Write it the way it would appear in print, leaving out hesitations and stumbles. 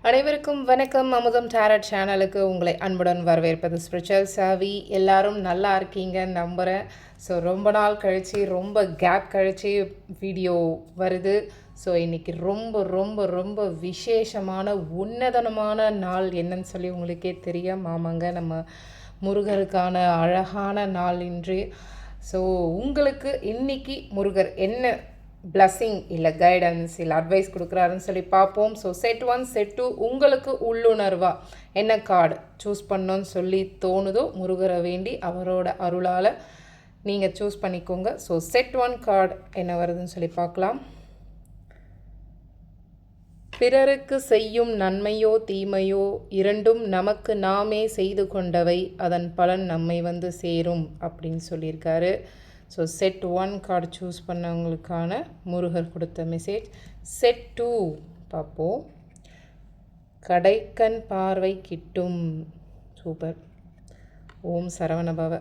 அனைவருக்கும் வணக்கம். அமுதம் டேரட் சேனலுக்கு உங்களை அன்புடன் வரவேற்பது ஸ்பிரிச்சுவல் சாவி. எல்லாரும் நல்லா இருக்கீங்கன்னு நம்புகிறேன். ஸோ ரொம்ப நாள் கழித்து ரொம்ப கேப் கழித்து வீடியோ வருது. ஸோ இன்றைக்கி ரொம்ப ரொம்ப ரொம்ப விசேஷமான உன்னதனமான நாள் என்னன்னு சொல்லி உங்களுக்கே தெரியும். ஆமாங்க, நம்ம முருகருக்கான அழகான நாள் இன்று. ஸோ உங்களுக்கு இன்றைக்கி முருகர் என்ன பிளஸ்ஸிங் இல்லை கைடன்ஸ் இல்லை அட்வைஸ் கொடுக்குறாருன்னு சொல்லி பார்ப்போம். ஸோ செட் 1 செட் 2 உங்களுக்கு உள்ளுணர்வாக என்ன கார்டு சூஸ் பண்ணோன்னு சொல்லி தோணுதோ முருகரை வேண்டி அவரோட அருளால் நீங்கள் சூஸ் பண்ணிக்கோங்க. ஸோ செட் 1 கார்டு என்ன வருதுன்னு சொல்லி பார்க்கலாம். பிறருக்கு செய்யும் நன்மையோ தீமையோ இரண்டும் நமக்கு நாமே செய்து கொண்டவை, அதன் பலன் நம்மை வந்து சேரும் அப்படின்னு சொல்லியிருக்காரு. ஸோ செட் 1 கார்டு சூஸ் பண்ணவங்களுக்கான முருகர் கொடுத்த மெசேஜ். செட் 2 பார்ப்போம். கடைக்கண் பார்வை கிட்டும். சூப்பர். ஓம் சரவணபவ.